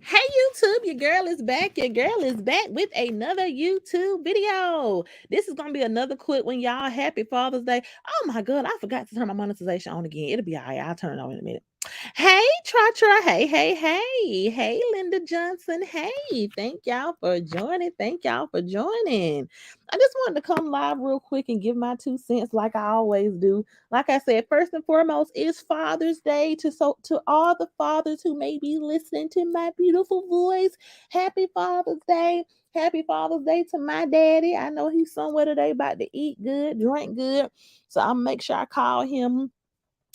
Hey YouTube, your girl is back. Your girl is back with another YouTube video. This is gonna be another quick one, y'all. Happy Father's Day. Oh my god, I forgot to turn my monetization on again. It'll be all right. I'll turn it on in a minute. Hey, Tra. Hey, hey, hey. Hey, Linda Johnson. Hey, thank y'all for joining. Thank y'all for joining. I just wanted to come live real quick and give my 2 cents like I always do. Like I said, first and foremost is Father's Day to all the fathers who may be listening to my beautiful voice. Happy Father's Day. Happy Father's Day to my daddy. I know he's somewhere today about to eat good, drink good. So I'll make sure I call him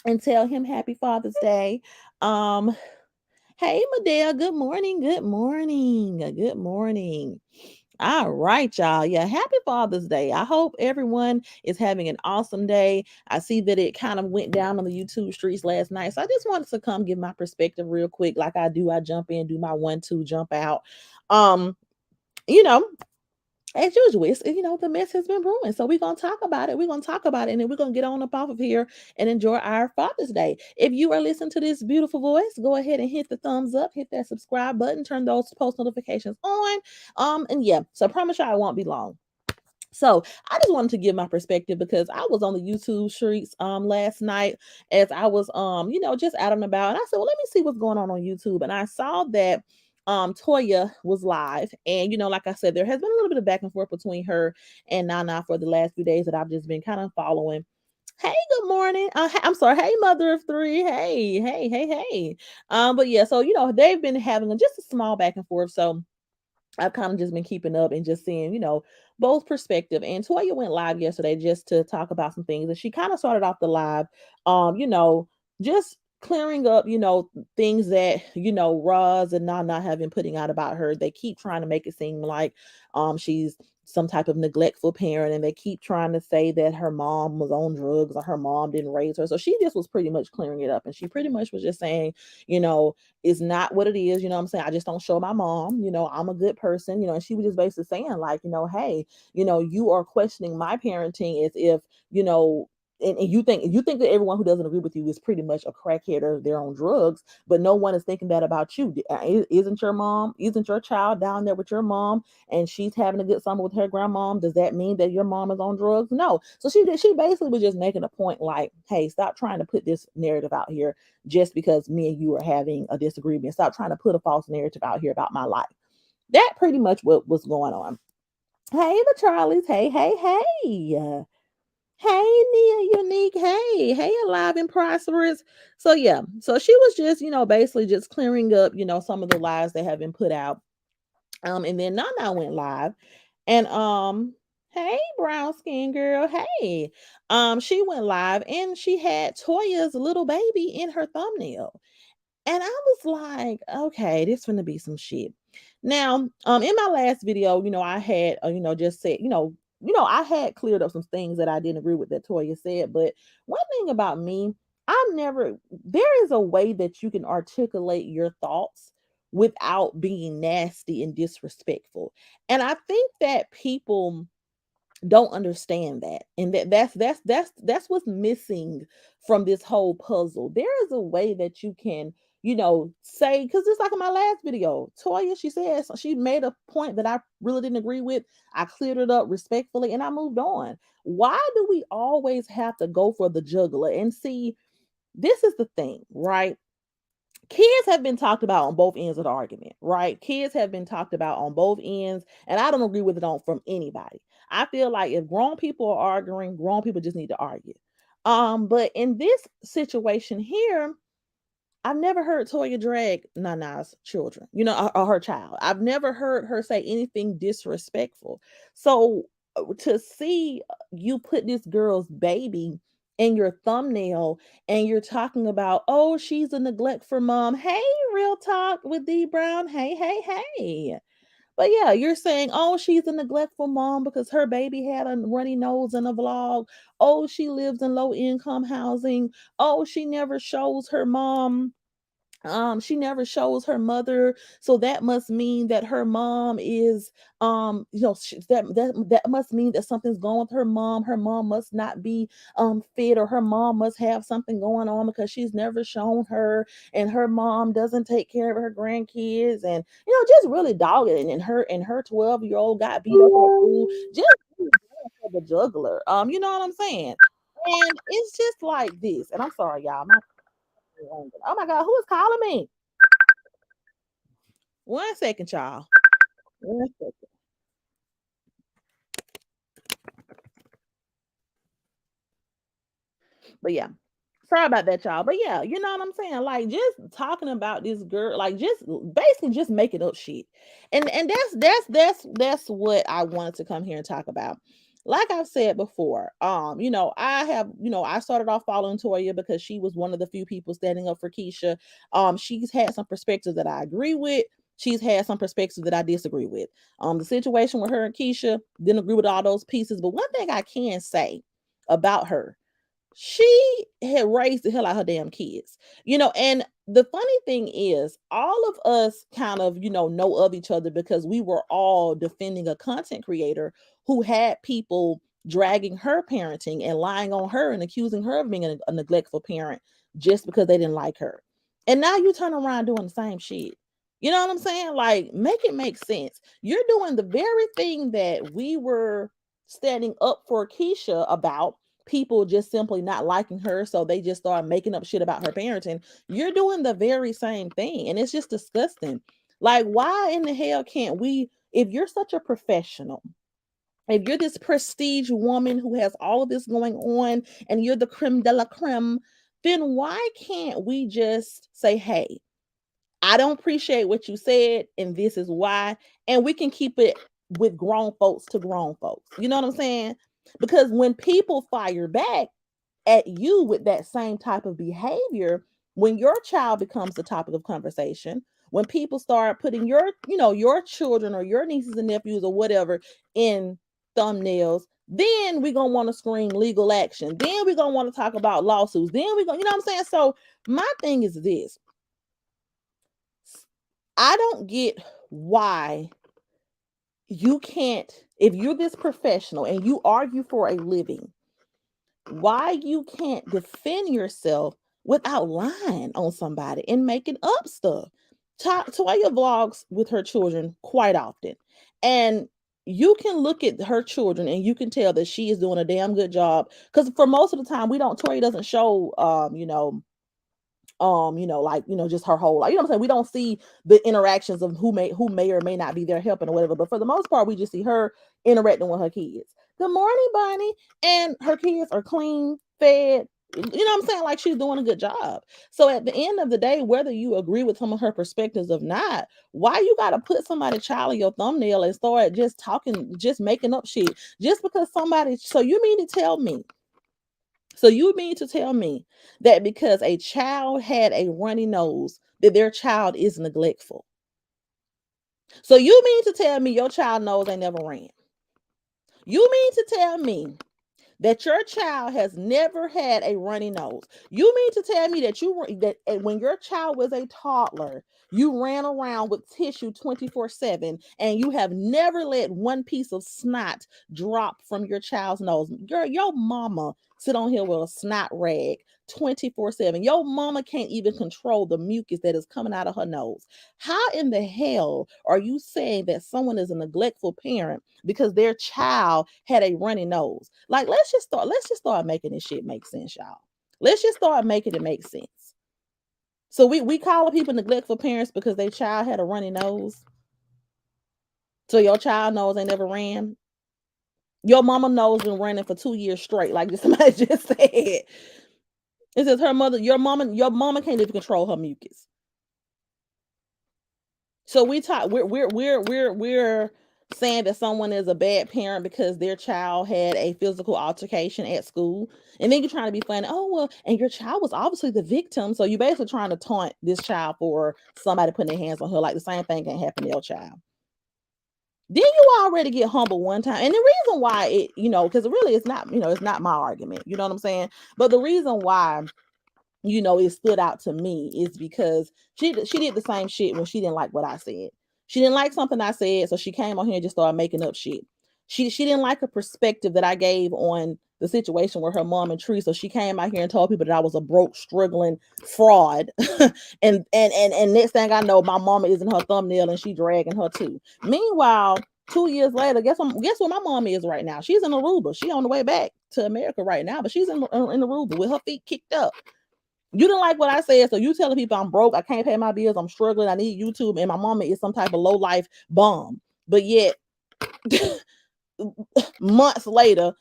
and tell him happy Father's Day. Um, hey Medea, good morning, good morning, good morning. All right, y'all. Yeah, happy Father's Day. I hope everyone is having an awesome day. I see that it kind of went down on the YouTube streets last night. So I just wanted to come give my perspective real quick. Like I do, I jump in, do my 1, 2, jump out. Um, you know, as usual, the mess has been brewing. So we're gonna talk about it. We're gonna talk about it, and then we're gonna get on up off of here and enjoy our Father's Day. If you are listening to this beautiful voice, go ahead and hit the thumbs up, hit that subscribe button, turn those post notifications on. And yeah, so I promise you I won't be long. So I just wanted to give my perspective because I was on the YouTube streets last night as I was just out and about, and I said, well, let me see what's going on YouTube, and I saw that Toya was live, and like I said, there has been a little bit of back and forth between her and Nana for the last few days that I've just been kind of following. Hey, good morning. I'm sorry. Hey, mother of three. Hey. But yeah, so they've been having just a small back and forth. So I've kind of just been keeping up and just seeing, both perspective. And Toya went live yesterday just to talk about some things. And she kind of started off the live, just clearing up, things that, Roz and Nana have been putting out about her. They keep trying to make it seem like she's some type of neglectful parent, and they keep trying to say that her mom was on drugs or her mom didn't raise her. So she just was pretty much clearing it up. And she pretty much was just saying, you know, is not what it is. You know what I'm saying? I just don't show my mom, I'm a good person, and she was just basically saying, like, hey, you are questioning my parenting as if, and you think that everyone who doesn't agree with you is pretty much a crackhead or they're on drugs, but no one is thinking that about you. Isn't your child down there with your mom and she's having a good summer with her grandmom? Does that mean that your mom is on drugs? No. So she basically was just making a point like, hey, stop trying to put this narrative out here just because me and you are having a disagreement. Stop trying to put a false narrative out here about my life. That pretty much what was going on. Hey, the Charlies. Hey. Hey, Nia Unique. Hey, Alive and Prosperous. So yeah, so she was just, basically just clearing up, some of the lies that have been put out. And then Nana went live, and hey, brown skin girl. Hey, she went live and she had Toya's little baby in her thumbnail. And I was like, okay, this gonna be some shit. Now, in my last video, I had, just said, I had cleared up some things that I didn't agree with that Toya said. But one thing about me, there is a way that you can articulate your thoughts without being nasty and disrespectful. And I think that people don't understand that, and that's what's missing from this whole puzzle. There is a way that you can, say, because just like in my last video, Toya, she said, she made a point that I really didn't agree with. I cleared it up respectfully and I moved on. Why do we always have to go for the juggler? And see, this is the thing, right? Kids have been talked about on both ends of the argument, right? Kids have been talked about on both ends, and I don't agree with it on from anybody. I feel like if grown people are arguing, grown people just need to argue. But in this situation here, I've never heard Toya drag Nana's children, or her child. I've never heard her say anything disrespectful. So to see you put this girl's baby in your thumbnail and you're talking about, oh, she's a neglect for mom. Hey, real talk with D Brown. Hey. But yeah, you're saying, oh, she's a neglectful mom because her baby had a runny nose in a vlog. Oh, she lives in low income housing. Oh, she never shows her mom She never shows her mother, so that must mean that her mom is that must mean that something's going with her mom. Her mom must not be fit, or her mom must have something going on because she's never shown her, and her mom doesn't take care of her grandkids, and just really dogging it. And her 12-year-old got beat up at school, just really going for the juggler. You know what I'm saying? And it's just like this. And I'm sorry, y'all. Oh my God, who is calling me? 1 second, y'all. 1 second. But yeah, sorry about that, y'all. But yeah, you know what I'm saying? Like, just talking about this girl, like, just basically just making up shit. And that's what I wanted to come here and talk about. Like I've said before, I started off following Toya because she was one of the few people standing up for Keisha. She's had some perspectives that I agree with. She's had some perspectives that I disagree with. The situation with her and Keisha, didn't agree with all those pieces. But one thing I can say about her, she had raised the hell out of her damn kids. And the funny thing is, all of us kind of, know of each other because we were all defending a content creator who had people dragging her parenting and lying on her and accusing her of being a neglectful parent just because they didn't like her. And now you turn around doing the same shit. You know what I'm saying? Like, make it make sense. You're doing the very thing that we were standing up for Keisha about, people just simply not liking her, so they just start making up shit about her parenting. You're doing the very same thing, and it's just disgusting. Like, why in the hell can't we, if you're such a professional, if you're this prestige woman who has all of this going on and you're the creme de la creme, then why can't we just say, hey, I don't appreciate what you said, and this is why, and we can keep it with grown folks to grown folks. You know what I'm saying? Because when people fire back at you with that same type of behavior, when your child becomes the topic of conversation, when people start putting your children or your nieces and nephews or whatever in thumbnails, then we're gonna want to scream legal action. Then we're gonna want to talk about lawsuits. Then we're gonna, you know what I'm saying? So my thing is this. I don't get why you can't, if you're this professional and you argue for a living, why you can't defend yourself without lying on somebody and making up stuff. Toya vlogs with her children quite often, and you can look at her children and you can tell that she is doing a damn good job, because for most of the time Toya doesn't show like, just her whole life. You know what I'm saying? We don't see the interactions of who may or may not be there helping or whatever. But for the most part, we just see her interacting with her kids. Good morning, Bunny. And her kids are clean, fed. You know what I'm saying? Like, she's doing a good job. So at the end of the day, whether you agree with some of her perspectives or not, why you gotta put somebody's child in your thumbnail and start just talking, just making up shit just because somebody? So you mean to tell me that because a child had a runny nose, that their child is neglectful? So you mean to tell me your child nose ain't never ran? You mean to tell me that your child has never had a runny nose? You mean to tell me that when your child was a toddler, you ran around with tissue 24/7 and you have never let one piece of snot drop from your child's nose? Girl, your mama sit on here with a snot rag 24/7. Your mama can't even control the mucus that is coming out of her nose. How in the hell are you saying that someone is a neglectful parent because their child had a runny nose? Like, let's just start making this shit make sense, y'all. Let's just start making it make sense. So we call people neglectful parents because their child had a runny nose. So your child nose ain't never ran. Your mama nose been running for 2 years straight, like somebody just said. It says your mama can't even control her mucus. So we're saying that someone is a bad parent because their child had a physical altercation at school, and then you're trying to be funny. Oh well, and your child was obviously the victim, so you're basically trying to taunt this child for somebody putting their hands on her. Like, the same thing can happen to your child. Then you already get humbled one time, and the reason why because really it's not my argument. You know what I'm saying? But the reason why it stood out to me is because she did the same shit when she didn't like what I said. She didn't like something I said, so she came on here and just started making up shit. She didn't like a perspective that I gave on the situation with her mom and Tree, so she came out here and told people that I was a broke, struggling fraud. and next thing I know, my mama is in her thumbnail and she dragging her too. Meanwhile, 2 years later, guess where my mom is right now? She's in Aruba. She on the way back to America right now, but she's in Aruba with her feet kicked up. You didn't like what I said, so you telling people I'm broke, I can't pay my bills, I'm struggling, I need YouTube, and my mama is some type of low life bomb. But yet, months later,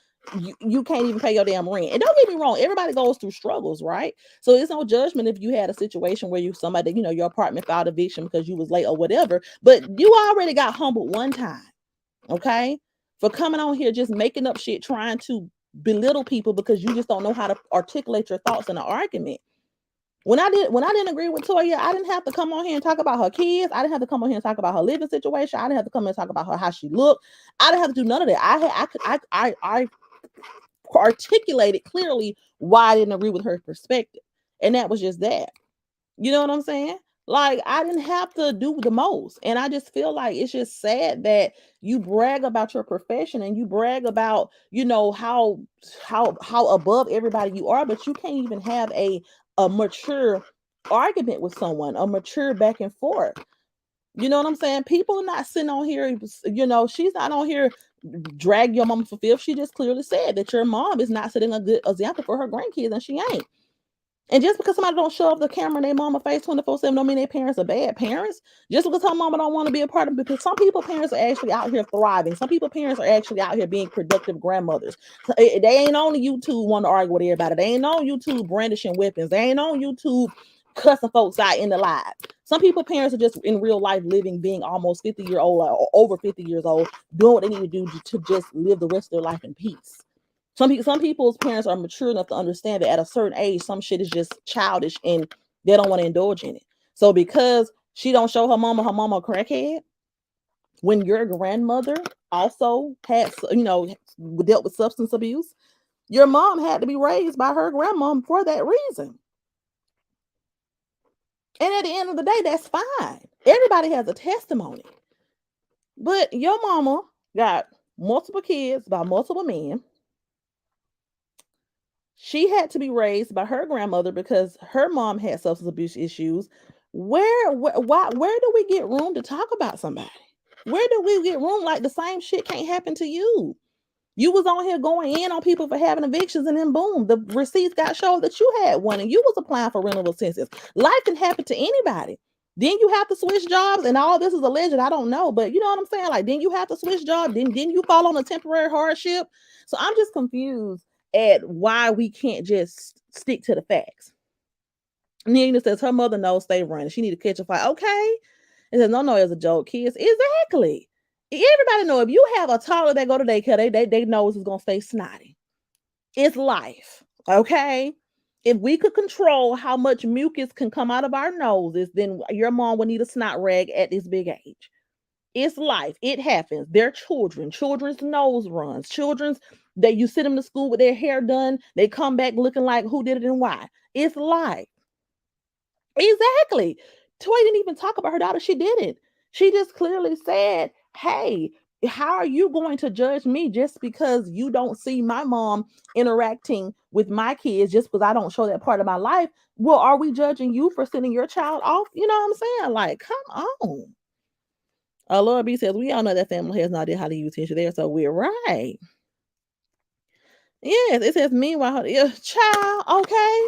you can't even pay your damn rent. And don't get me wrong, everybody goes through struggles, right? So it's no judgment if you had a situation where somebody, your apartment filed eviction because you was late or whatever. But you already got humbled one time, okay, for coming on here just making up shit, trying to belittle people because you just don't know how to articulate your thoughts in an argument. When I didn't agree with Toya, I didn't have to come on here and talk about her kids. I didn't have to come on here and talk about her living situation. I didn't have to come and talk about her how she looked. I didn't have to do none of that. I articulated clearly why I didn't agree with her perspective, and that was just that. You know what I'm saying? Like, I didn't have to do the most. And I just feel like it's just sad that you brag about your profession and you brag about, how above everybody you are, but you can't even have a mature argument with someone, a mature back and forth. You know what I'm saying? People are not sitting on here, she's not on here drag your mom for filth. She just clearly said that your mom is not setting a good example for her grandkids, and she ain't. And just because somebody don't shove the camera in their mama face 24/7 don't mean their parents are bad parents. Just because her mama don't want to be a part of it, because some people parents are actually out here thriving. Some people parents are actually out here being productive grandmothers. So they ain't on YouTube want to argue with everybody. They ain't on YouTube brandishing weapons. They ain't on YouTube cussing folks out in the live. Some people parents are just in real life living, being almost 50-year old or over 50 years old, doing what they need to do to just live the rest of their life in peace. Some people's parents are mature enough to understand that at a certain age, some shit is just childish and they don't want to indulge in it. So because she don't show her mama a crackhead, when your grandmother also had, dealt with substance abuse, your mom had to be raised by her grandmom for that reason. And at the end of the day, that's fine. Everybody has a testimony. But your mama got multiple kids by multiple men. She had to be raised by her grandmother because her mom had substance abuse issues. Where do we get room to talk about somebody? Where do we get room? Like, the same shit can't happen to you. You was on here going in on people for having evictions, and then boom, the receipts got showed that you had one and you was applying for rental assistance. Life can happen to anybody. Then you have to switch jobs, and all this is alleged. I don't know, but you know what I'm saying? Like, then you have to switch jobs. Then you fall on a temporary hardship. So I'm just confused at why we can't just stick to the facts. Nina says her mother knows stay running. She need to catch a fight. Okay. It says no, it's a joke, kids. Exactly. Everybody know if you have a toddler that go to daycare, they nose is gonna stay snotty. It's life. Okay. If we could control how much mucus can come out of our noses, then your mom would need a snot rag at this big age. It's life. It happens. They're children. Children's nose runs. Children's that you send them to school with their hair done. They come back looking like who did it and why. It's life. Exactly. Toy didn't even talk about her daughter. She didn't. She just clearly said, hey, how are you going to judge me just because you don't see my mom interacting with my kids just because I don't show that part of my life? Well, are we judging you for sending your child off? You know what I'm saying? Like, come on. Laura B says, we all know that family has no idea how to use tissue. They're so weird. Right. Yes, it says, meanwhile, child, okay.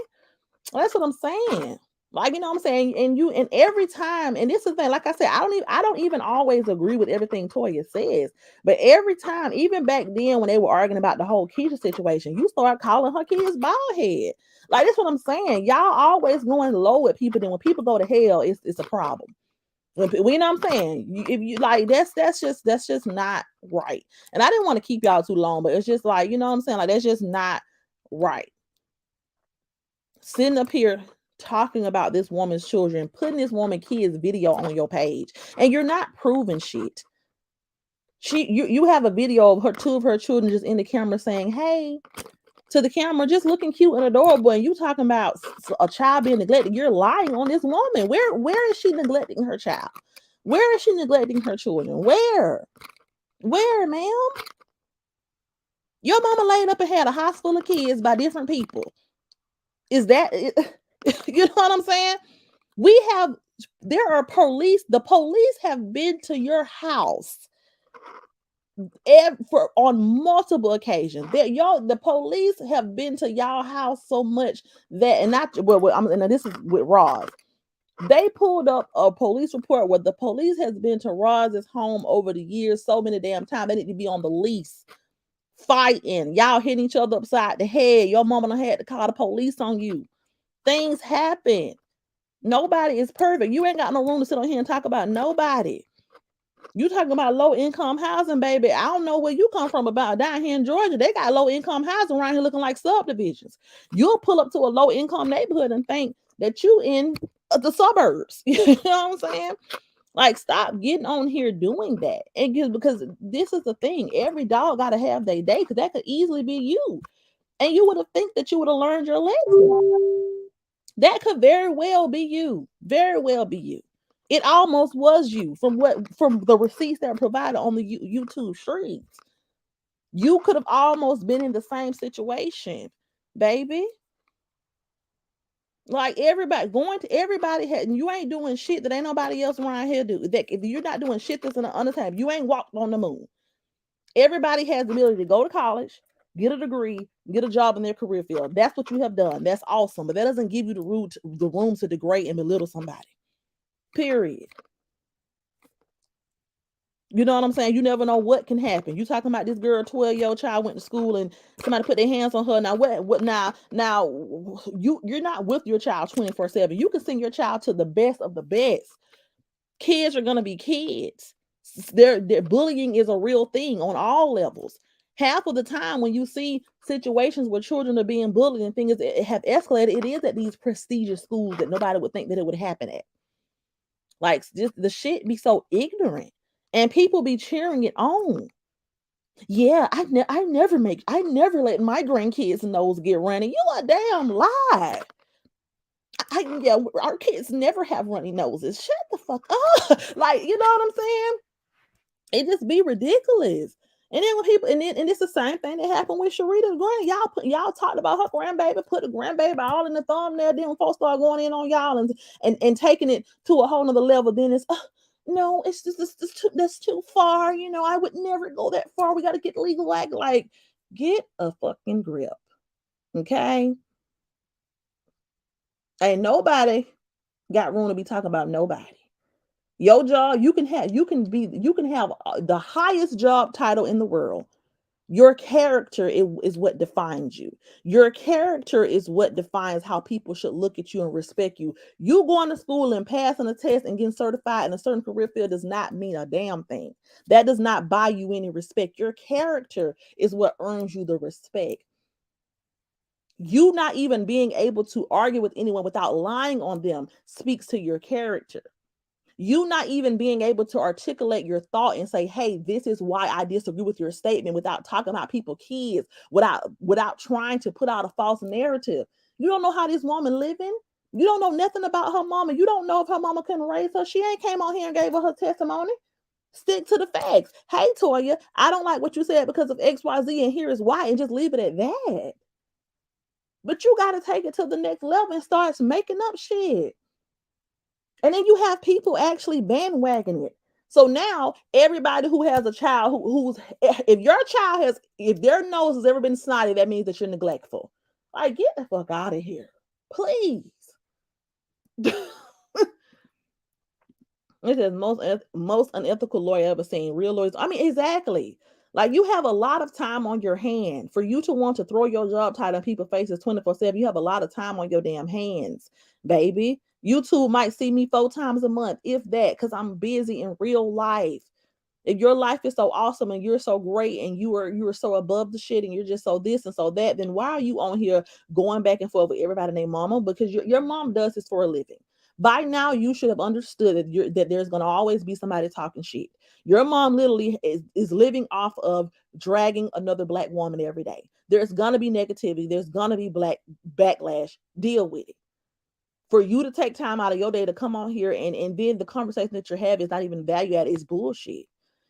That's what I'm saying. Like, you know what I'm saying? And every time, and this is the thing, like I said, I don't even always agree with everything Toya says. But every time, even back then when they were arguing about the whole Keisha situation, you start calling her kids bald head. Like, that's what I'm saying. Y'all always going low at people. Then when people go to hell, it's a problem. You know what I'm saying? If you like, that's just not right. And I didn't want to keep y'all too long, but it's just like, you know what I'm saying? Like, that's just not right. Sitting up here talking about this woman's children, putting this woman kids video on your page, and you're not proving shit. You have a video of two of her children just in the camera saying, hey, to the camera, just looking cute and adorable, and you talking about a child being neglected. You're lying on this woman. Where is she neglecting her child? Where is she neglecting her children? Where, ma'am? Your mama laid up and had a house full of kids by different people. Is that you know what I'm saying? There are police. The police have been to your house on multiple occasions. The police have been to y'all house so much that, and not and this is with Roz. They pulled up a police report where the police has been to Roz's home over the years so many damn times. They need to be on the lease, fighting. Y'all hitting each other upside the head. Your mama done had to call the police on you. Things happen. Nobody is perfect. You ain't got no room to sit on here and talk about nobody. You talking about low income housing, baby. I don't know where you come from about down here in Georgia. They got low income housing around here looking like subdivisions. You'll pull up to a low income neighborhood and think that you in the suburbs. You know what I'm saying? Like, stop getting on here doing that. And because this is the thing. Every dog got to have their day, because that could easily be you. And you would have think that you would have learned your lesson. That could very well be you. Very well be you. It almost was you from the receipts that are provided on the YouTube streets. You could have almost been in the same situation, baby. Like, everybody had, and you ain't doing shit that ain't nobody else around here do. That if you're not doing shit that's in the undertime, you ain't walked on the moon. Everybody has the ability to go to college, get a degree, get a job in their career field. That's what you have done. That's awesome. But that doesn't give you the room to degrade and belittle somebody. Period. You know what I'm saying? You never know what can happen. You talking about this girl, 12-year-old child, went to school and somebody put their hands on her. Now what now you're not with your child 24/7. You can send your child to the best of the best. Kids are gonna be kids. Their bullying is a real thing on all levels. Half of the time when you see situations where children are being bullied and things have escalated, it is at these prestigious schools that nobody would think that it would happen at. Like, just the shit be so ignorant. And people be cheering it on. Yeah, I never let my grandkids' nose get runny. You a damn lie. Our kids never have runny noses. Shut the fuck up. Like, you know what I'm saying? It just be ridiculous. And then when people, and it's the same thing that happened with Sharita's granny. Y'all talked about her grandbaby, put the grandbaby all in the thumbnail. Then when folks start going in on y'all and taking it to a whole nother level, then it's no, it's just that's too far. You know, I would never go that far. We got to get legal. Like, get a fucking grip, okay? Ain't nobody got room to be talking about nobody. Your job, you can have the highest job title in the world. Your character is what defines you. Your character is what defines how people should look at you and respect you. You going to school and passing a test and getting certified in a certain career field does not mean a damn thing. That does not buy you any respect. Your character is what earns you the respect. You not even being able to argue with anyone without lying on them speaks to your character. You not even being able to articulate your thought and say, hey, this is why I disagree with your statement, without talking about people's kids, without trying to put out a false narrative. You don't know how this woman living. You don't know nothing about her mama. You don't know if her mama couldn't raise her. She ain't came on here and gave her testimony. Stick to the facts. Hey, Toya, I don't like what you said because of XYZ, and here is why, and just leave it at that. But you got to take it to the next level and start making up shit. And then you have people actually bandwagoning it. So now everybody who has a child who's if their nose has ever been snotty, that means that you're neglectful. Like, get the fuck out of here, please. It is most unethical lawyer ever seen. Real lawyers. I mean, exactly. Like, you have a lot of time on your hand for you to want to throw your job title in people's faces 24/7. You have a lot of time on your damn hands, baby. YouTube might see me 4 times a month, if that, because I'm busy in real life. If your life is so awesome and you're so great and you are so above the shit and you're just so this and so that, then why are you on here going back and forth with everybody named mama? Because your mom does this for a living. By now, you should have understood that there's going to always be somebody talking shit. Your mom literally is living off of dragging another black woman every day. There's gonna be negativity. There's gonna be black backlash. Deal with it. For you to take time out of your day to come on here and then the conversation that you're having is not even value added, it's bullshit.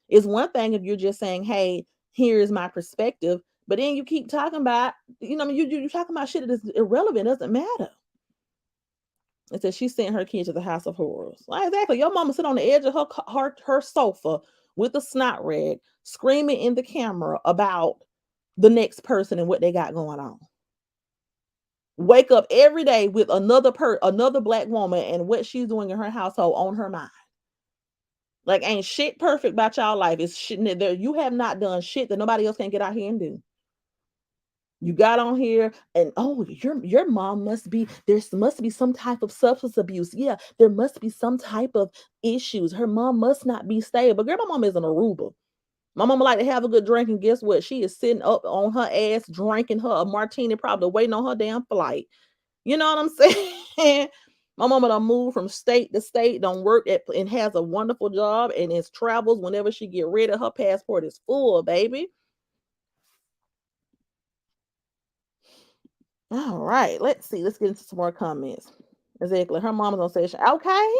It's one thing if you're just saying, hey, here's my perspective, but then you keep talking about, you talking about shit that is irrelevant, doesn't matter. It says she sent her kid to the house of horrors. Like, exactly. Your mama sit on the edge of her sofa with a snot rag, screaming in the camera about the next person and what they got going on. Wake up every day with another black woman and what she's doing in her household on her mind. Like, ain't shit perfect about y'all life. It's shit there. You have not done shit that nobody else can get out here and do. You got on here and oh, your mom must be some type of substance abuse. Yeah, there must be some type of issues. Her mom must not be stable. Girl, my mom is an Aruba. My mama like to have a good drink, and guess what? She is sitting up on her ass, drinking her a martini, probably waiting on her damn flight. You know what I'm saying? My mama done moved from state to state, done work at and has a wonderful job and is travels whenever she get ready. Her passport is full, baby. All right, let's see. Let's get into some more comments. Exactly. Her mama's on station. Okay.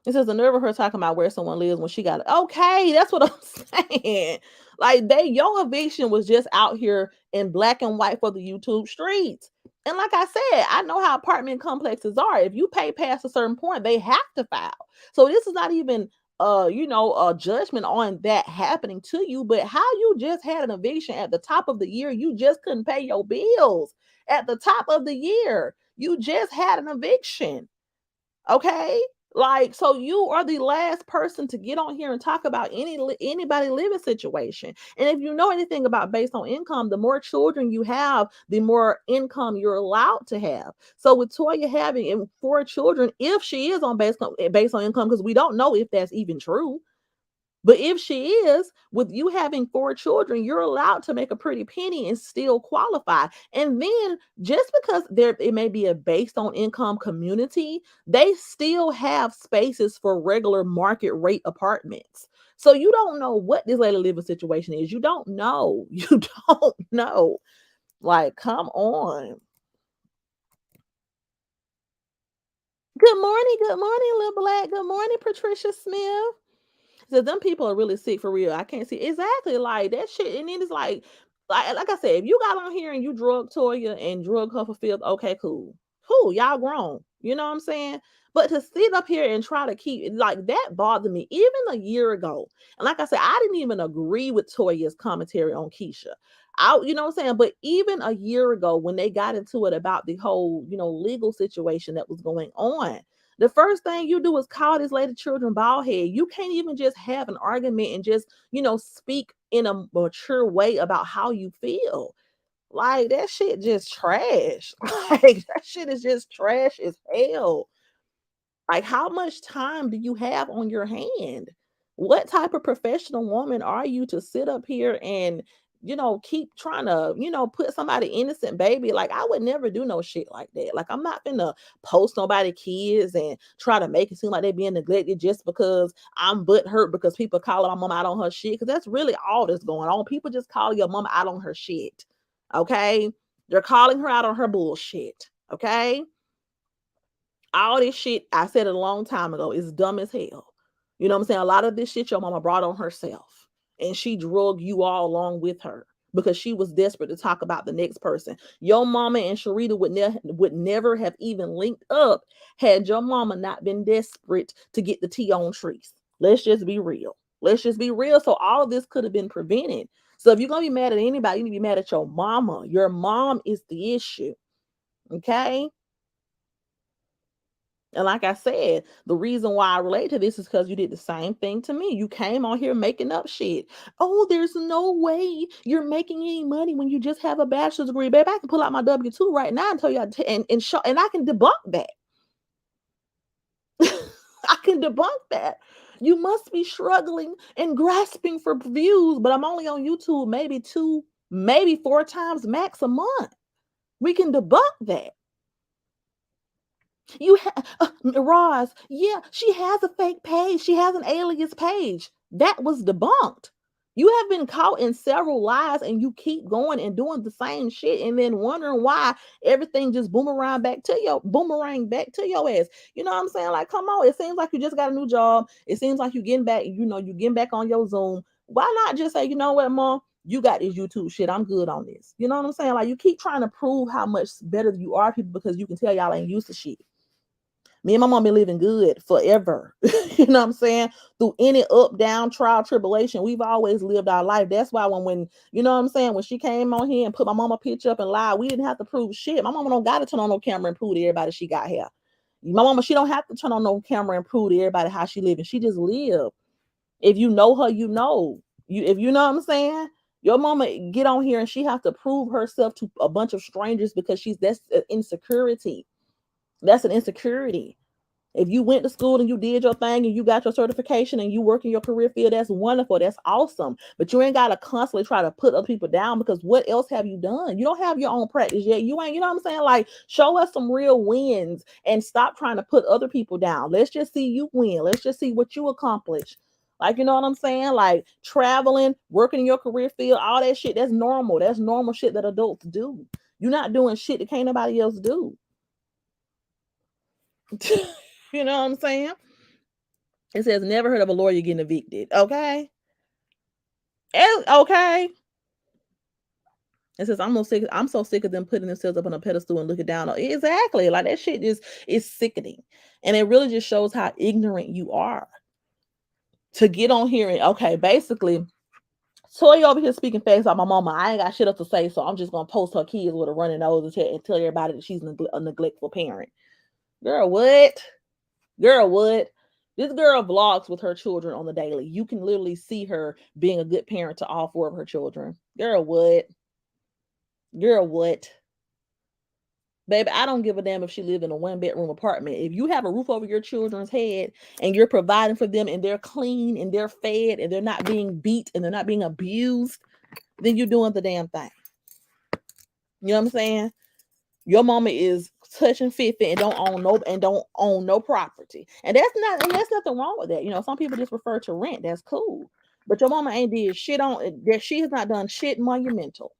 It says the nerve of her talking about where someone lives when she got it. Okay, that's what I'm saying. Like your eviction was just out here in black and white for the YouTube streets. And like I said, I know how apartment complexes are. If you pay past a certain point, they have to file. So this is not even a judgment on that happening to you, but how you just had an eviction at the top of the year, you just couldn't pay your bills at the top of the year. You just had an eviction. Okay? Like, so you are the last person to get on here and talk about anybody living situation. And if you know anything about based on income, the more children you have, the more income you're allowed to have. So with Toya having 4 children, if she is on based on income, because we don't know if that's even true. But if she is, with you having 4 children, you're allowed to make a pretty penny and still qualify. And then just because it may be a based on income community, they still have spaces for regular market rate apartments. So you don't know what this lady living situation is. You don't know. You don't know. Like, come on. Good morning, Lil Black. Good morning, Patricia Smith. So them people are really sick for real. I can't see exactly like that shit. And then it's like I said, if you got on here and you drug Toya and drug her for filth, okay, cool. Cool, y'all grown. You know what I'm saying? But to sit up here and try to keep like that bothered me even a year ago. And like I said, I didn't even agree with Toya's commentary on Keisha. You know what I'm saying? But even a year ago, when they got into it about the whole, legal situation that was going on, the first thing you do is call this lady children bald head. You can't even just have an argument and just, speak in a mature way about how you feel. Like that shit just trash. Like that shit is just trash as hell. Like, how much time do you have on your hand? What type of professional woman are you to sit up here and, keep trying to, put somebody innocent baby? Like, I would never do no shit like that. Like, I'm not gonna post nobody kids and try to make it seem like they being neglected just because I'm hurt because people calling my mom out on her shit. Because that's really all that's going on. People just call your mom out on her shit. Okay. They're calling her out on her bullshit. Okay. All this shit, I said it a long time ago, is dumb as hell. You know what I'm saying? A lot of this shit your mama brought on herself. And she drug you all along with her because she was desperate to talk about the next person. Your mama and Sharita would never have even linked up had your mama not been desperate to get the tea on trees. Let's just be real. Let's just be real. So all of this could have been prevented. So if you're going to be mad at anybody, you need to be mad at your mama. Your mom is the issue. Okay? And like I said, the reason why I relate to this is because you did the same thing to me. You came on here making up shit. Oh, there's no way you're making any money when you just have a bachelor's degree. Babe, I can pull out my W-2 right now and tell you and show, and I can debunk that. I can debunk that. You must be struggling and grasping for views, but I'm only on YouTube maybe 2, maybe 4 times max a month. We can debunk that. Roz, yeah, she has a fake page. She has an alias page. That was debunked. You have been caught in several lies and you keep going and doing the same shit and then wondering why everything just boomerang back to your ass. You know what I'm saying? Like, come on, it seems like you just got a new job. It seems like you getting back, you getting back on your Zoom. Why not just say, you know what, mom? You got this YouTube shit. I'm good on this. You know what I'm saying? Like, you keep trying to prove how much better you are, people, because you can tell y'all ain't used to shit. Me and my mom been living good forever. You know what I'm saying? Through any up, down, trial, tribulation, we've always lived our life. That's why when you know what I'm saying, when she came on here and put my mama picture up and lied, we didn't have to prove shit. My mama don't got to turn on no camera and prove to everybody she got hair. My mama, she don't have to turn on no camera and prove to everybody how she living. She just live. If you know her, you know. If you know what I'm saying, your mama get on here and she have to prove herself to a bunch of strangers because that's an insecurity. That's an insecurity. If you went to school and you did your thing and you got your certification and you work in your career field, that's wonderful. That's awesome. But you ain't got to constantly try to put other people down, because what else have you done? You don't have your own practice yet. You ain't, you know what I'm saying? Like, show us some real wins and stop trying to put other people down. Let's just see you win. Let's just see what you accomplish. Like, you know what I'm saying? Like, traveling, working in your career field, all that shit, that's normal. That's normal shit that adults do. You're not doing shit that can't nobody else do. You know what I'm saying? It says never heard of a lawyer getting evicted. Okay. Okay. It says I'm so sick of them putting themselves up on a pedestal and looking down on. Exactly. Like, that shit just is sickening. And it really just shows how ignorant you are. To get on here and, okay, basically, Toy over here speaking facts about my mama. I ain't got shit else to say, so I'm just gonna post her kids with a running nose and tell everybody that she's a neglectful parent. Girl, what? Girl, what? This girl vlogs with her children on the daily. You can literally see her being a good parent to all 4 of her children. Girl, what? Girl, what? Baby, I don't give a damn if she lived in a 1-bedroom apartment. If you have a roof over your children's head and you're providing for them and they're clean and they're fed and they're not being beat and they're not being abused, then you're doing the damn thing. You know what I'm saying? Your mama is touching 50 and don't own no property. And there's nothing wrong with that. You know, some people just refer to rent. That's cool. But your mama ain't did shit on that. She has not done shit monumental.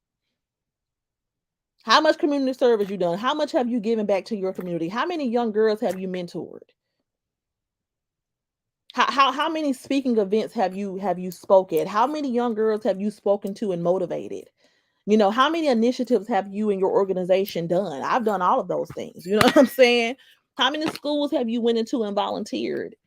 How much community service you done? How much have you given back to your community? How many young girls have you mentored? How many speaking events have you spoken at? How many young girls have you spoken to and motivated? You know, how many initiatives have you and your organization done? I've done all of those things. You know what I'm saying? How many schools have you went into and volunteered?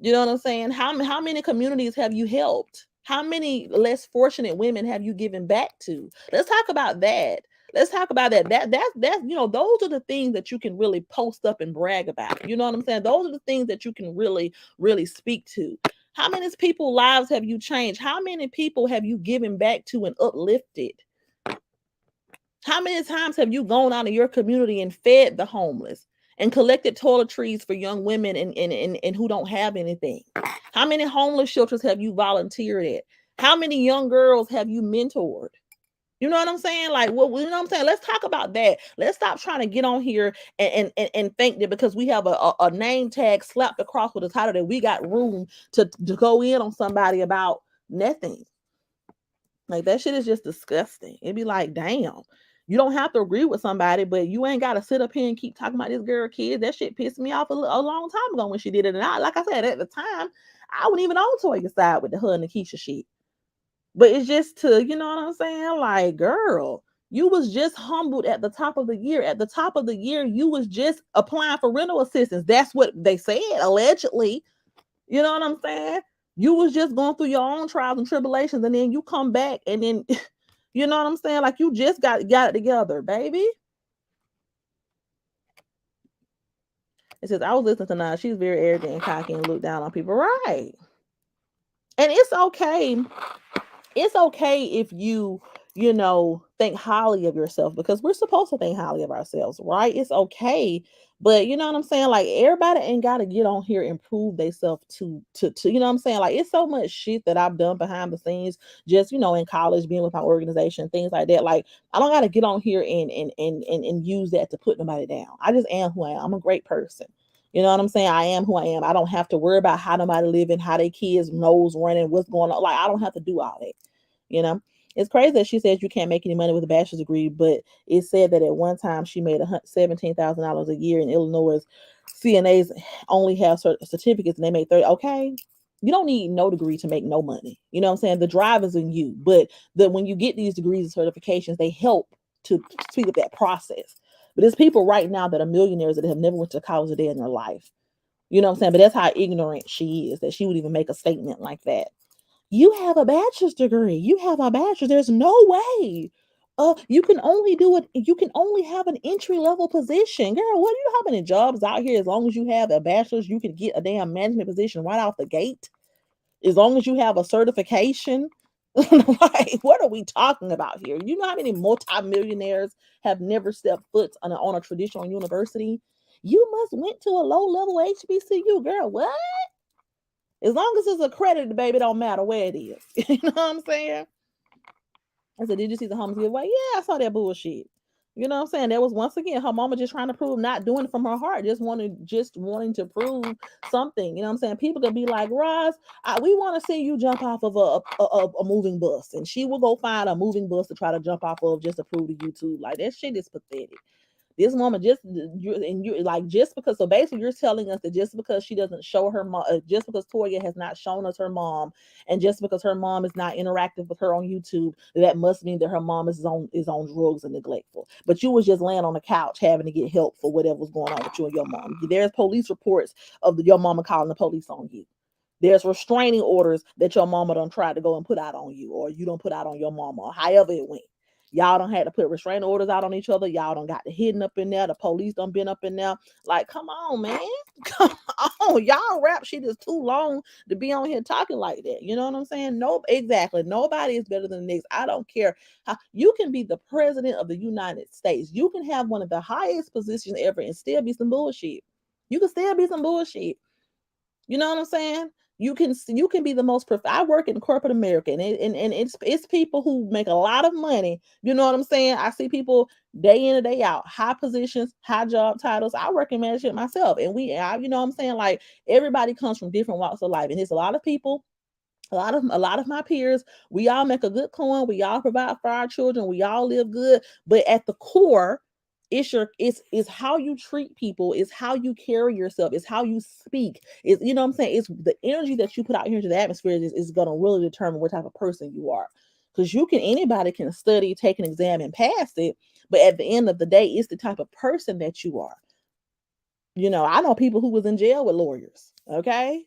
You know what I'm saying? How many communities have you helped? How many less fortunate women have you given back to? Let's talk about that. Let's talk about that. That's you know, those are the things that you can really post up and brag about. You know what I'm saying? Those are the things that you can really speak to. How many people lives have you changed? How many people have you given back to and uplifted? How many times have you gone out in your community and fed the homeless and collected toiletries for young women and who don't have anything? How many homeless shelters have you volunteered at? How many young girls have you mentored? You know what I'm saying? Like, what you know what I'm saying? Let's talk about that. Let's stop trying to get on here and think that because we have a name tag slapped across with a title that we got room to go in on somebody about nothing. Like, that shit is just disgusting. It'd be like, damn. You don't have to agree with somebody, but you ain't got to sit up here and keep talking about this girl kid. That shit pissed me off a long time ago when she did it. And like I said, at the time, I wasn't even on Toya's side with the her and Keisha shit. But it's just to, you know what I'm saying? Like, girl, you was just humbled at the top of the year. At the top of the year, you was just applying for rental assistance. That's what they said, allegedly. You know what I'm saying? You was just going through your own trials and tribulations, and then you come back, and then, you know what I'm saying? Like, you just got it together, baby. It says, I was listening to Nas. She's very arrogant and cocky and look down on people. Right. And it's okay. It's okay if you know, think highly of yourself, because we're supposed to think highly of ourselves, right? It's okay. But you know what I'm saying? Like, everybody ain't got to get on here and prove themselves to, you know what I'm saying? Like, it's so much shit that I've done behind the scenes, just, you know, in college, being with my organization, things like that. Like, I don't got to get on here and use that to put nobody down. I just am who I am. I'm a great person. You know what I'm saying? I am who I am. I don't have to worry about how nobody living, how their kids knows running, what's going on. Like I don't have to do all that. You know, it's crazy that she says you can't make any money with a bachelor's degree, but it said that at one time she made $17,000 a year in Illinois. CNAs only have certificates and they make 30. Okay, you don't need no degree to make no money. You know what I'm saying? The drive is in you, but when you get these degrees and certifications, they help to speed up that process. But there's people right now that are millionaires that have never went to college a day in their life. You know what I'm saying? But that's how ignorant she is that she would even make a statement like that. You have a bachelor's degree. You have a bachelor's. There's no way. You can only do it. You can only have an entry level position, girl. What do you have any jobs out here? As long as you have a bachelor's, you can get a damn management position right off the gate. As long as you have a certification. Like, what are we talking about here? You know how many multimillionaires have never stepped foot on a traditional university? You must went to a low level HBCU, girl. What? As long as it's accredited, baby, it don't matter where it is. You know what I'm saying? I said, did you see the homeless giveaway? Yeah, I saw that bullshit. You know what I'm saying? That was once again her mama just trying to prove, not doing it from her heart, just wanting to prove something. You know what I'm saying? People could be like, Roz, we want to see you jump off of a moving bus, and she will go find a moving bus to try to jump off of just to prove to YouTube. Like that shit is pathetic. This woman you like just because, so basically you're telling us that just because she doesn't show her mom, just because Toya has not shown us her mom, and just because her mom is not interactive with her on YouTube, that must mean that her mom is on drugs and neglectful. But you was just laying on the couch having to get help for whatever was going on with you and your mom. There's police reports of your mama calling the police on you. There's restraining orders that your mama done tried to go and put out on you, or you don't put out on your mama, or however it went. Y'all don't had to put restraining orders out on each other. Y'all don't got the hidden up in there. The police done been up in there. Like, come on, man. Come on. Y'all rap shit is too long to be on here talking like that. You know what I'm saying? No, exactly. Nobody is better than the next. I don't care how you can be the president of the United States. You can have one of the highest positions ever and still be some bullshit. You can still be some bullshit. You know what I'm saying? You can be the most I work in corporate America, and it's people who make a lot of money. You know what I'm saying? I see people day in and day out, high positions, high job titles. I work in management myself, and you know what I'm saying? Like everybody comes from different walks of life, and it's a lot of people, a lot of my peers, we all make a good coin, we all provide for our children, we all live good, but at the core, it's how you treat people, it's how you carry yourself, it's how you speak, it's, you know what I'm saying, it's the energy that you put out here into the atmosphere is going to really determine what type of person you are. Because anybody can study, take an exam, and pass it, but at the end of the day, it's the type of person that you are. You know, I know people who was in jail with lawyers. Okay.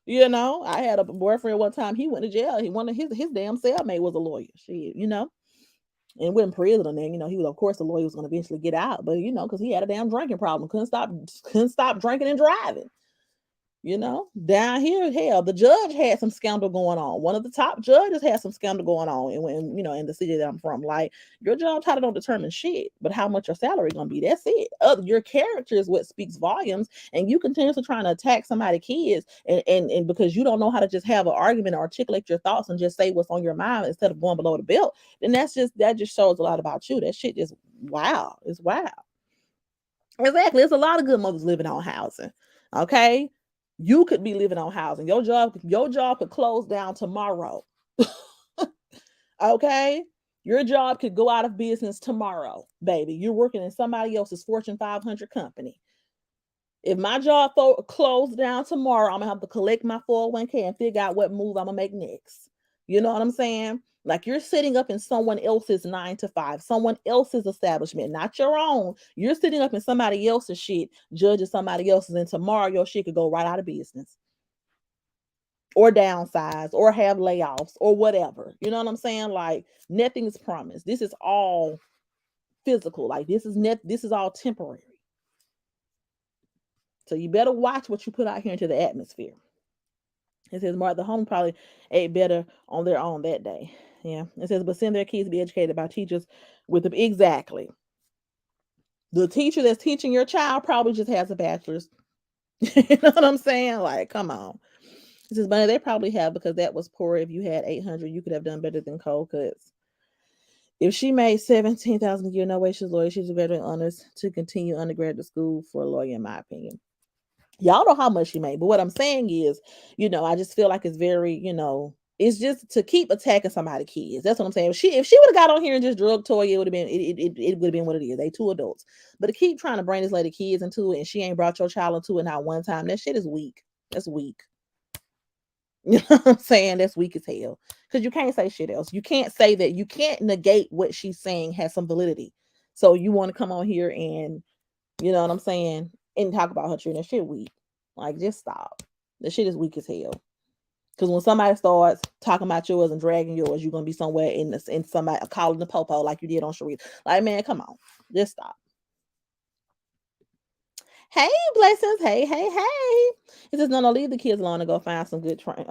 You know, I had a boyfriend one time. He went to jail. He one of his damn cellmate was a lawyer. Shit, you know, and went in prison. And then, you know, he was, of course the lawyer was going to eventually get out, but you know, because he had a damn drinking problem, couldn't stop drinking and driving. You know, down here, hell, the judge had some scandal going on. One of the top judges had some scandal going on, and when, you know, in the city that I'm from, like your job title don't determine shit, but how much your salary gonna be. That's it. Your character is what speaks volumes, and you continuously trying to attack somebody's kids, and because you don't know how to just have an argument or articulate your thoughts and just say what's on your mind instead of going below the belt, then that just shows a lot about you. That shit is wow. It's wow. Exactly. There's a lot of good mothers living on housing. Okay. You could be living on housing. Your job could close down tomorrow. Okay. Your job could go out of business tomorrow, baby. You're working in somebody else's Fortune 500 company. If my job closed down tomorrow, I'm gonna have to collect my 401k and figure out what move I'm gonna make next. You know what I'm saying? Like you're sitting up in someone else's 9 to 5, someone else's establishment, not your own. You're sitting up in somebody else's shit, judging somebody else's, and tomorrow your shit could go right out of business or downsize or have layoffs or whatever. You know what I'm saying? Like nothing is promised. This is all physical. Like this is all temporary. So you better watch what you put out here into the atmosphere. It says Mark, the home probably ate better on their own that day. Yeah. It says, but send their kids to be educated by teachers with them. Exactly. The teacher that's teaching your child probably just has a bachelor's. You know what I'm saying? Like, come on. It says, but they probably have, because that was poor. If you had 800, you could have done better than cold cuts. If she made 17,000 a year, no way she's a lawyer. She's a graduate honors to continue undergraduate school for a lawyer, in my opinion. Y'all know how much she made, but what I'm saying is, I just feel like it's very, it's just to keep attacking somebody's kids. That's what I'm saying. If she would have got on here and just drug Toya, it would have been it would have been what it is. They two adults, but to keep trying to bring this lady kids into it, and she ain't brought your child into it not one time. That shit is weak. That's weak. You know what I'm saying? That's weak as hell. Because you can't say shit else. You can't say that. You can't negate what she's saying has some validity. So you want to come on here and, you know what I'm saying, and talk about her children. That shit weak. Like, just stop. The shit is weak as hell. Because when somebody starts talking about yours and dragging yours, you're gonna be somewhere in somebody calling the popo like you did on Sharita. Like, man, come on, just stop. Hey, blessings. Hey, hey, hey. It says, no, leave the kids alone and go find some good train.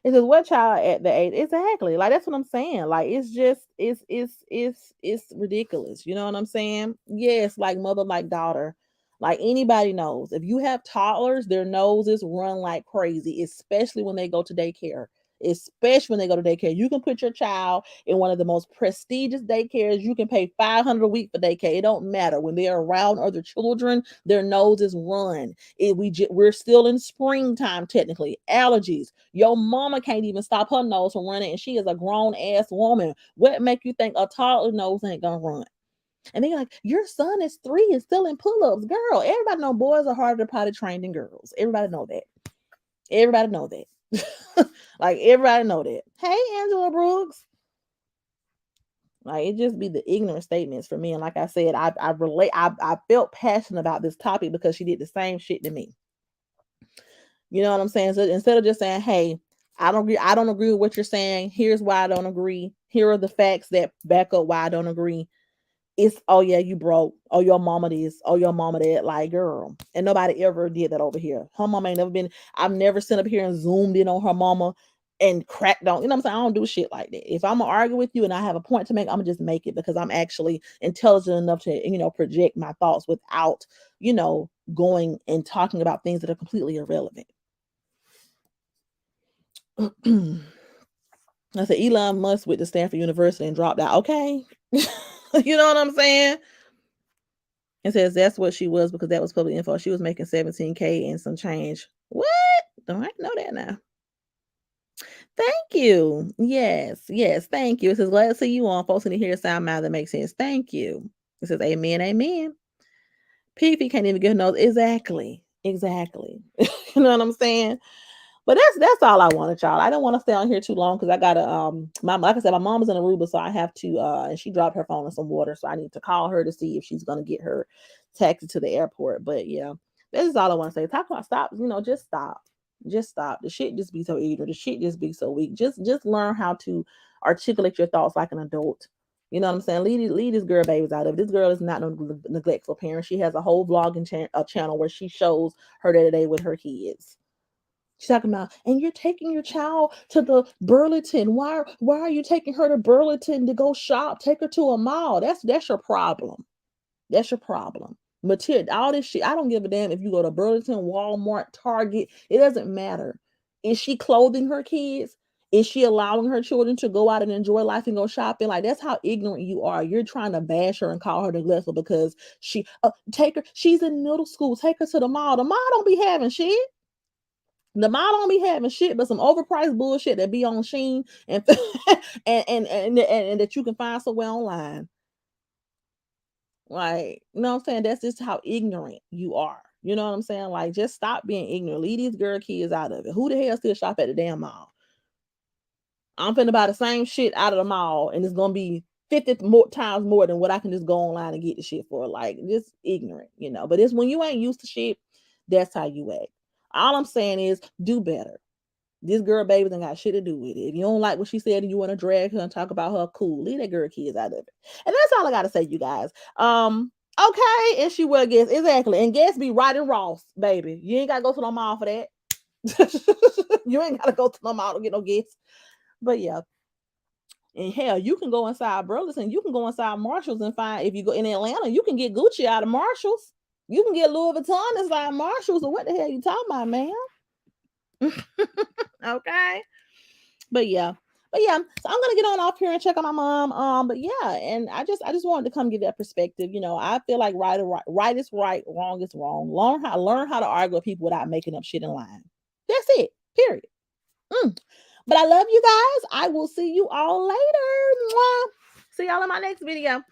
It says, what child at the age? Exactly. Like, that's what I'm saying. Like, it's just, it's ridiculous. You know what I'm saying? Yes, like mother, like daughter. Like, anybody knows. If you have toddlers, their noses run like crazy, especially when they go to daycare. Especially when they go to daycare. You can put your child in one of the most prestigious daycares. You can pay $500 a week for daycare. It don't matter. When they're around other children, their noses run. We're still in springtime, technically. Allergies. Your mama can't even stop her nose from running, and she is a grown ass woman. What make you think a toddler nose ain't gonna run? And they're like, your son is 3 and still in pull-ups. Girl, everybody know boys are harder to potty train than girls. Everybody know that. Everybody know that. Like, everybody know that. Hey, Angela Brooks. Like, it just be the ignorant statements for me. And like I said, I felt passionate about this topic because she did the same shit to me. You know what I'm saying? So instead of just saying, hey, I don't agree with what you're saying. Here's why I don't agree. Here are the facts that back up why I don't agree. It's, oh yeah, you broke. Oh, your mama this. Oh, your mama that. Like, girl. And nobody ever did that over here. Her mama ain't never been, I've never sent up here and zoomed in on her mama and cracked on. You know what I'm saying? I don't do shit like that. If I'm gonna argue with you and I have a point to make, I'm gonna just make it because I'm actually intelligent enough to, project my thoughts without, going and talking about things that are completely irrelevant. I said Elon Musk went to Stanford University and dropped out. Okay. You know what I'm saying? It says that's what she was because that was public info. She was making 17K and some change. What? Don't I know that now? Thank you. Yes, yes, thank you. It says glad to see you on. Folks need to hear a sound mouth that makes sense. Thank you. It says amen, amen. P can't even get her nose. Exactly. Exactly. You know what I'm saying? But that's all I wanted, y'all. I don't want to stay on here too long because I gotta like I said, my mom's in Aruba, so I have to and she dropped her phone in some water, so I need to call her to see if she's gonna get her taxi to the airport. But yeah, this is all I want to say. Talk about stop, just stop. Just stop. The shit just be so ignorant. The shit just be so weak. Just learn how to articulate your thoughts like an adult. You know what I'm saying? Lead this girl babies out of it. This girl is not no neglectful parent. She has a whole vlogging channel where she shows her day to day with her kids. She's talking about, and you're taking your child to the Burlington. Why are you taking her to Burlington to go shop? Take her to a mall. That's your problem. That's your problem. Material, all this shit. I don't give a damn if you go to Burlington, Walmart, Target. It doesn't matter. Is she clothing her kids? Is she allowing her children to go out and enjoy life and go shopping? Like, that's how ignorant you are. You're trying to bash her and call her neglectful because she take her. She's in middle school. Take her to the mall. The mall don't be having shit. The mall don't be having shit but some overpriced bullshit that be on Shein and and that you can find somewhere online. Like, you know what I'm saying? That's just how ignorant you are. You know what I'm saying? Like, just stop being ignorant. Leave these girl kids out of it. Who the hell still shop at the damn mall? I'm finna buy the same shit out of the mall and it's gonna be 50 more times more than what I can just go online and get the shit for. Like, just ignorant. But it's when you ain't used to shit, that's how you act. All I'm saying is do better. This girl baby done got shit to do with it. If you don't like what she said and you want to drag her and talk about her, cool. Leave that girl kids out of it. And that's all I gotta say, you guys. Okay, and she will guess. Exactly. And guess be right and Ross, baby. You ain't gotta go to no mall for that. You ain't gotta go to no mall to get no gifts. But yeah. And hell, you can go inside Burlington, you can go inside Marshalls and find, if you go in Atlanta, you can get Gucci out of Marshalls. You can get Louis Vuitton inside Marshalls. Or what the hell you talking about, man? Okay. But yeah, But yeah, so I'm gonna get on off here and check on my mom. But yeah, and I just wanted to come give that perspective. I feel like right is right, wrong is wrong. Learn how to argue with people without making up shit and lying. That's it. Period. Mm. But I love you guys. I will see you all later. Mwah. See y'all in my next video.